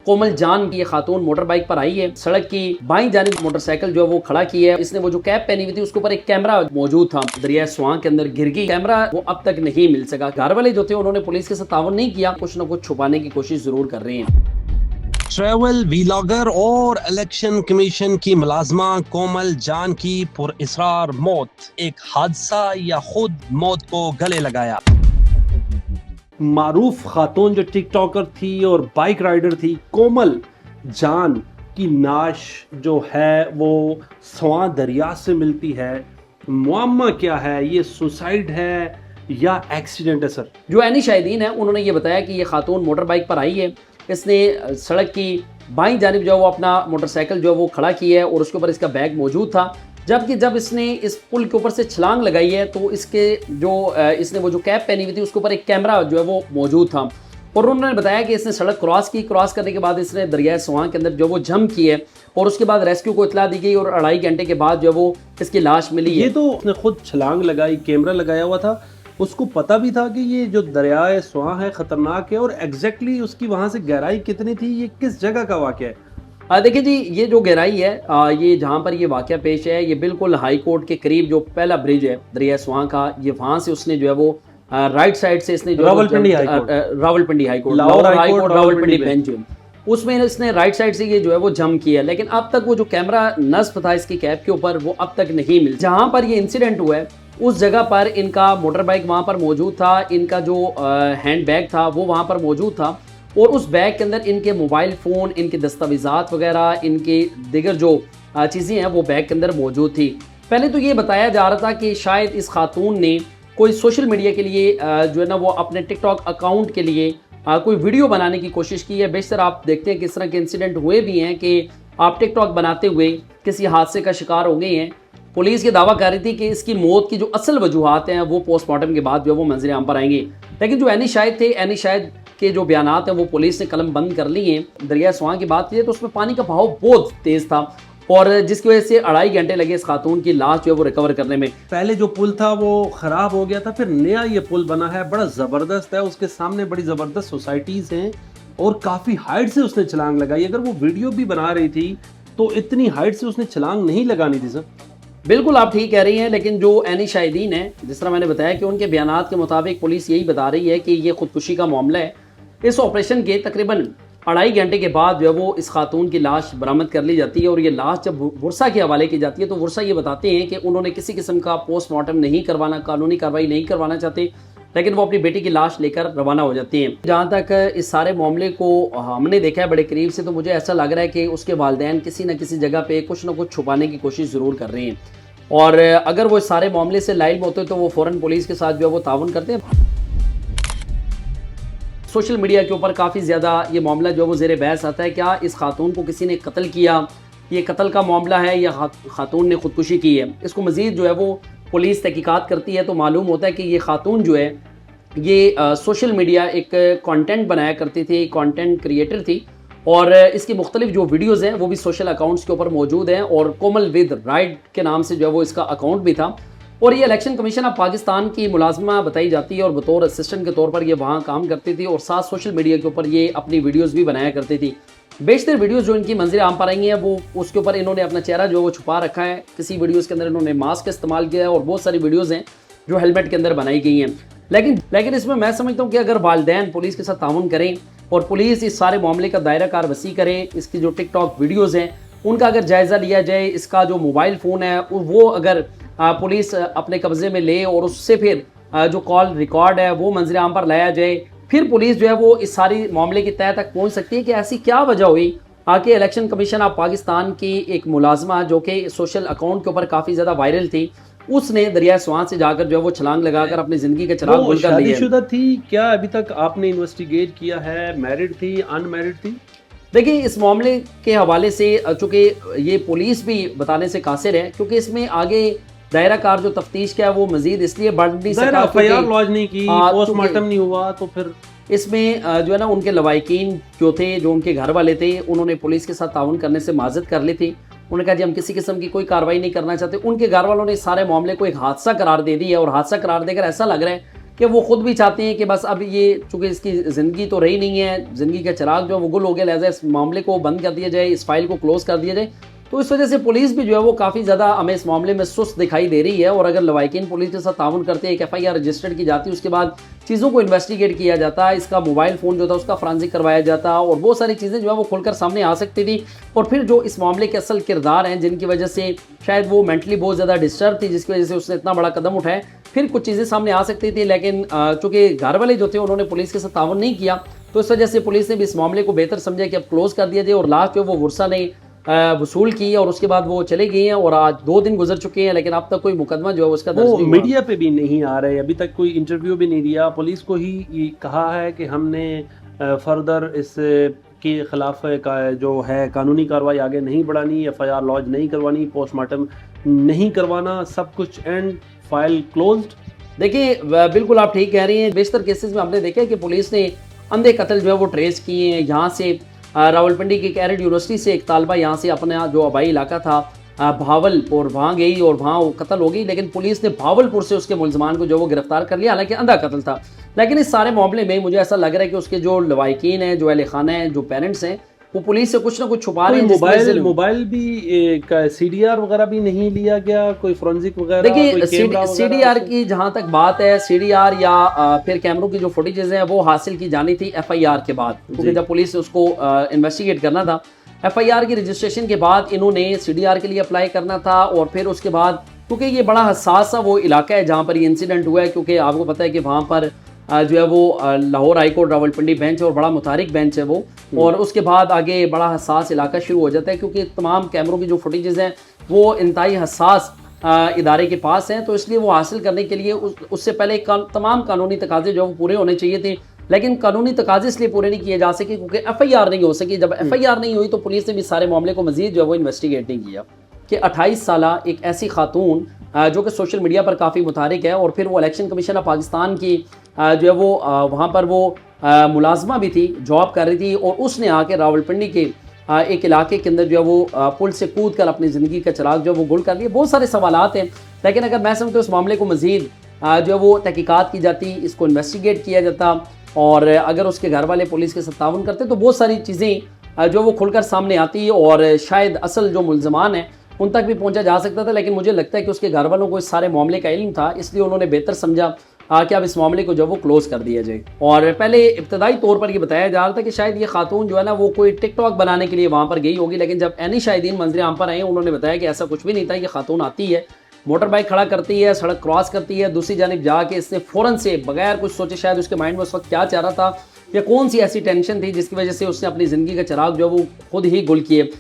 कोमल जान की ये खातून मोटर बाइक पर आई है, सड़क की बाईं जानिब मोटरसाइकिल जो है वो खड़ा की है। इसने वो जो कैप पहनी हुई थी उसके ऊपर एक कैमरा मौजूद था, दरिया स्वां के अंदर गिर गई। कैमरा वो अब तक नहीं मिल सका। घर वाले जो थे उन्होंने पुलिस के साथ ताउन नहीं किया, कुछ न कुछ छुपाने की कोशिश जरूर कर रहे हैं। ट्रैवल व्लॉगर और इलेक्शन कमीशन की मुलाजमा कोमल जान की पुरइसरार मौत, एक हादसा या खुद मौत को गले लगाया। मारूफ खातून जो टिकटॉकर थी और बाइक राइडर थी, कोमल जान की नाश जो है वो स्वां दरिया से मिलती है। मुअम्मा क्या है, ये सुसाइड है या एक्सीडेंट है? सर, जो एनी शाहिदीन है उन्होंने ये बताया कि ये खातून मोटर बाइक पर आई है, इसने सड़क की बाईं जानिब जो है वो अपना मोटरसाइकिल जो है वो खड़ा की है और उसके ऊपर इसका बैग मौजूद था। जबकि जब इसने इस पुल के ऊपर से छलांग लगाई है तो इसके जो इसने वो जो कैप पहनी हुई थी उसके ऊपर एक कैमरा जो है वो मौजूद था और उन्होंने बताया कि इसने सड़क क्रॉस करने के बाद इसने दरिया स्वां के अंदर जो वो जंप की है और उसके बाद रेस्क्यू को इतला दी गई और 2.5 घंटे के बाद जो वो इसकी लाश मिली है। ये तो उसने खुद छलांग लगाई, कैमरा लगाया हुआ था, उसको पता भी था कि ये जो दरिया स्वां है खतरनाक है और एग्जैक्टली उसकी वहां से गहराई कितनी थी, ये किस जगह का वाक़या है? देखिए जी, ये जो गहराई है ये जहाँ पर ये वाक़या पेश है ये बिल्कुल हाई कोर्ट के करीब जो पहला ब्रिज है दरिया स्वां का, ये वहाँ से उसने जो है वो राइट साइड से इसने Rawalpindi high court Rawalpindi bench उसमें इसने राइट साइड से ये जो है वो जंप किया। लेकिन अब तक वो जो कैमरा नस्ब था इसकी कैप के ऊपर वो अब तक नहीं मिला। जहाँ पर ये इंसिडेंट हुआ है उस जगह पर इनका मोटर बाइक वहाँ पर मौजूद था, इनका जो हैंड बैग था वो वहाँ पर मौजूद था और उस बैग के अंदर इनके मोबाइल फ़ोन, इनके दस्तावेज़ात वगैरह, इनके दिगर जो चीज़ें हैं वो बैग के अंदर मौजूद थी। पहले तो ये बताया जा रहा था कि शायद इस खातून ने कोई सोशल मीडिया के लिए जो है ना वो अपने टिकटॉक अकाउंट के लिए कोई वीडियो बनाने की कोशिश की है। बेशतर आप देखते हैं किस तरह के इंसिडेंट हुए भी हैं कि आप टिकटॉक बनाते हुए किसी हादसे का शिकार हो गए हैं। पुलिस ये दावा कर रही थी कि इसकी मौत की जो असल वजूहात हैं वो पोस्टमार्टम के बाद जो वो मंजर आम पर आएंगे। लेकिन जो एनी शाहिद थे, एनी शाहिद के जो बयानात हैं वो पुलिस ने कलम बंद कर लिए हैं। दरिया स्वां की बात की तो उसमें पानी का बहाव बहुत तेज़ था और जिसकी वजह से 2.5 घंटे लगे इस खातून की लाश जो है वो रिकवर करने में। पहले जो पुल था वो ख़राब हो गया था, फिर नया ये पुल बना है, बड़ा ज़बरदस्त है, उसके सामने बड़ी ज़बरदस्त सोसाइटीज़ हैं और काफ़ी हाइट से उसने छलांग लगाई। अगर वो वीडियो भी बना रही थी तो इतनी हाइट से उसने छलांग नहीं लगानी थी। सर, बिल्कुल आप ठीक कह रही हैं, लेकिन जो एनी शाहिदीन है जिस तरह मैंने बताया कि उनके बयानात के मुताबिक पुलिस यही बता रही है कि ये खुदकुशी का मामला है। इस ऑपरेशन के तकरीबन 2.5 घंटे के बाद जो है वो इस खातून की लाश बरामद कर ली जाती है और ये लाश जब वर्षा के हवाले की जाती है तो वर्षा ये बताते हैं कि उन्होंने किसी किस्म का पोस्टमार्टम नहीं करवाना, कानूनी कार्रवाई नहीं करवाना चाहते, लेकिन वो अपनी बेटी की लाश लेकर रवाना हो जाती हैं। जहाँ तक इस सारे मामले को हमने देखा है बड़े करीब से तो मुझे ऐसा लग रहा है कि उसके वालिदैन किसी न किसी जगह पे कुछ न कुछ छुपाने की कोशिश ज़रूर कर रहे हैं और अगर वो सारे मामले से लाइल होते तो वो फ़ौरन पुलिस के साथ जो है वो ताउन करते हैं। सोशल मीडिया के ऊपर काफ़ी ज़्यादा ये मामला जो है वो ज़ेरे बहस आता है, क्या इस खातून को किसी ने कत्ल किया, ये कत्ल का मामला है या खातून ने खुदकुशी की है। इसको मज़ीद जो है वो पुलिस तहकीकात करती है तो मालूम होता है कि ये खातून जो है ये सोशल मीडिया एक कंटेंट बनाया करती थी, कंटेंट क्रिएटर थी और इसकी मुख्तलिफ जो वीडियोज़ हैं वो भी सोशल अकाउंट्स के ऊपर मौजूद हैं और कोमल विद राइड के नाम से जो है वो इसका अकाउंट भी था और ये इलेक्शन कमीशन ऑफ पाकिस्तान की मुलाजमा बताई जाती है और बतौर असिस्टेंट के तौर पर ये वहाँ काम करती थी और साथ सोशल मीडिया के ऊपर ये अपनी वीडियोज़ भी बनाया करती थी। बेशतर वीडियोज़ जो इनकी मंजर आम पर आई हैं वो उसके ऊपर इन्होंने अपना चेहरा जो है वो छुपा रखा है। किसी वीडियोज़ के अंदर इन्होंने मास्क का इस्तेमाल किया है और बहुत सारी वीडियोज़ हैं जो हेलमेट के अंदर बनाई गई हैं। लेकिन इसमें मैं समझता हूँ कि अगर वालिदैन पुलिस के साथ ताउन करें और पुलिस इस सारे मामले का दायरा कार वसी करे, इसकी जो टिकटॉक वीडियोज़ हैं उनका अगर जायज़ा लिया जाए, इसका जो मोबाइल फ़ोन है वो अगर पुलिस अपने कब्ज़े में ले और उससे फिर जो कॉल रिकॉर्ड है वो मंजर आम पर लाया जाए, फिर पुलिस जो है वो इस सारी मामले की तह तक पहुँच सकती है कि ऐसी क्या वजह हुई कि इलेक्शन कमीशन ऑफ पाकिस्तान की एक मुलाजमा जो कि सोशल अकाउंट के ऊपर काफ़ी ज़्यादा वायरल थी, उसने दरिया स्वां से जाकर जो है वो छलांग लगाकर अपनी ज़िंदगी का चिराग बुझ कर लिया। शादीशुदा थी क्या? अभी तक आपने इन्वेस्टिगेट किया है? मैरिड थी, अनमैरिड थी? देखिए, इस मामले के हवाले से चूँकि ये पुलिस भी बताने से कासिर है क्योंकि इसमें आगे दायरा कार जो तफ्तीश क्या है वो मजीद इसलिए बढ़ नहीं सका, एफआईआर लॉन्च नहीं की, पोस्टमार्टम नहीं हुआ, तो फिर इसमें जो है ना उनके लवाकिन जो थे, जो उनके घर वाले थे, उन्होंने पुलिस के साथ ताउन करने से माजत कर ली थी। उन्होंने कहा जी हम किसी किस्म की कोई कार्रवाई नहीं करना चाहते। उनके घर वालों ने सारे मामले को एक हादसा करार दे दिया और हादसा करार देकर ऐसा लग रहा है कि वो खुद भी चाहते हैं कि बस अब ये चूँकि इसकी ज़िंदगी तो रही नहीं है, ज़िंदगी का चिराग जो है वो गुल हो गया, लिहाजा इस मामले को बंद कर दिया जाए, इस फाइल को क्लोज़ कर दिया जाए। तो इस वजह से पुलिस भी जो है वो काफ़ी ज़्यादा हमें इस मामले में सुस्त दिखाई दे रही है। और अगर लवाहिकीन पुलिस के साथ ताउन करते हैं, एक FIR रजिस्टर्ड की जाती है, उसके बाद चीज़ों को इन्वेस्टिगेट किया जाता, इसका मोबाइल फ़ोन जो था उसका फ्रांसिक करवाया जाता और बहुत सारी चीज़ें जो है वो खुलकर सामने आ सकती थी। और फिर जो इस मामले के असल किरदार हैं, जिनकी वजह से शायद वो मेंटली बहुत ज़्यादा डिस्टर्ब थी, जिसकी वजह से उसने इतना बड़ा कदम उठाया, फिर कुछ चीज़ें सामने आ सकती थी। लेकिन चूँकि घर वाले जो थे उन्होंने पुलिस के साथ ताउन नहीं किया, तो इस वजह से पुलिस ने भी इस मामले को बेहतर समझा कि अब क्लोज़ कर दिया जाए। और लास्ट जो वो वर्षा ने वसूल की और उसके बाद वो चले गई हैं और आज 2 दिन गुजर चुके हैं, लेकिन अब तक कोई मुकदमा जो है उसका दर्ज वो नहीं हुआ। मीडिया पे भी नहीं आ रहे, अभी तक कोई इंटरव्यू भी नहीं दिया। पुलिस को ही ये कहा है कि हमने फर्दर इस के खिलाफ जो है कानूनी कार्रवाई आगे नहीं बढ़ानी, FIR लॉन्च नहीं करवानी, पोस्टमार्टम नहीं करवाना, सब कुछ एंड फाइल क्लोज्ड। देखिए बिल्कुल आप ठीक कह रही हैं। बेशतर केसेस में हमने देखा है कि पुलिस ने अंधे कत्ल जो है वो ट्रेस किए हैं। यहाँ से रावलपिंडी की कैरेट यूनिवर्सिटी से एक तालबा यहाँ से अपना जो आबाई इलाका था भावलपुर, वहाँ गई और वहाँ वो कत्ल हो गई, लेकिन पुलिस ने भावलपुर से उसके मुलजमान को जो वो गिरफ्तार कर लिया, हालांकि अंधा कत्ल था। लेकिन इस सारे मामले में मुझे ऐसा लग रहा है कि उसके जो लवाहिकीन हैं, जो अहले खाना हैं, जो पेरेंट्स हैं, वो पुलिस से कुछ ना कुछ छुपा रहे हैं। मोबाइल भी एक CDR वगैरह भी नहीं लिया गया, कोई फोरेंसिक वगैरह? देखिए CDR की जहां तक बात है, CDR या फिर कैमरों की जो फुटेजेस हैं वो हासिल की जानी थी FIR के बाद, क्योंकि जब पुलिस ने उसको इन्वेस्टिगेट करना था, FIR की रजिस्ट्रेशन के बाद इन्होंने CDR के लिए अप्लाई करना था। और फिर उसके बाद क्योंकि ये बड़ा हसास सा वो इलाका है जहाँ पर ये इंसिडेंट हुआ है, क्योंकि आपको पता है कि वहाँ पर जो है वो Lahore high court Rawalpindi bench और बड़ा मुतारिक बेंच है वो, और उसके बाद आगे बड़ा हसास इलाका शुरू हो जाता है, क्योंकि तमाम कैमरों की जो फुटेजेस हैं वो इंतहाई हसास इदारे के पास हैं। तो इसलिए वो हासिल करने के लिए उससे पहले तमाम कानूनी तकाजे जो वो पूरे होने चाहिए थे, लेकिन कानूनी तकाजे इसलिए पूरे नहीं किए जा सके क्योंकि FIR नहीं हो सकी। जब FIR नहीं हुई तो पुलिस ने भी सारे मामले को मजीद जो है वो इन्वेस्टिगेट नहीं किया कि 28 साला एक ऐसी खातून जो कि सोशल मीडिया पर काफ़ी मुतारिक है, और फिर वो इलेक्शन कमीशन ऑफ पाकिस्तान की जो है वो वहाँ पर वो मुलाजमा भी थी, जॉब कर रही थी, और उसने आके रावलपिंडी के एक इलाके के अंदर जो है वो पुल से कूद कर अपनी ज़िंदगी का चिराग जो है वो गुल कर लिया। बहुत सारे सवालात हैं, लेकिन अगर मैं समझता हूँ इस मामले को मज़ीद जो है वो तहकीकात की जाती, इसको इन्वेस्टिगेट किया जाता, और अगर उसके घर वाले पुलिस के साथ ताउन करते तो बहुत सारी चीज़ें जो वो खुलकर सामने आती है और शायद असल जो मुलजमान हैं उन तक भी पहुंचा जा सकता था। लेकिन मुझे लगता है कि उसके घर वालों को इस सारे मामले का इल्म था, इसलिए उन्होंने बेहतर समझा कि अब इस मामले को जो वो क्लोज कर दिया जाए। और पहले इब्तदाई तौर पर ये बताया जा रहा था कि शायद ये खातून जो है ना वो कोई टिकटॉक बनाने के लिए वहाँ पर गई होगी, लेकिन जब ऐनी शाहिदीन मंजर आम पर आए उन्होंने बताया कि ऐसा कुछ भी नहीं था। ये खातून आती है, मोटर बाइक खड़ा करती है, सड़क क्रॉस करती है, दूसरी जानिब जाके इसने फ़ौरन से बगैर कुछ सोचे, शायद उसके माइंड में उस वक्त क्या चाह रहा था या कौन सी ऐसी टेंशन थी जिसकी वजह से उसने अपनी ज़िंदगी का चिराग जो है वो खुद ही गुल किए।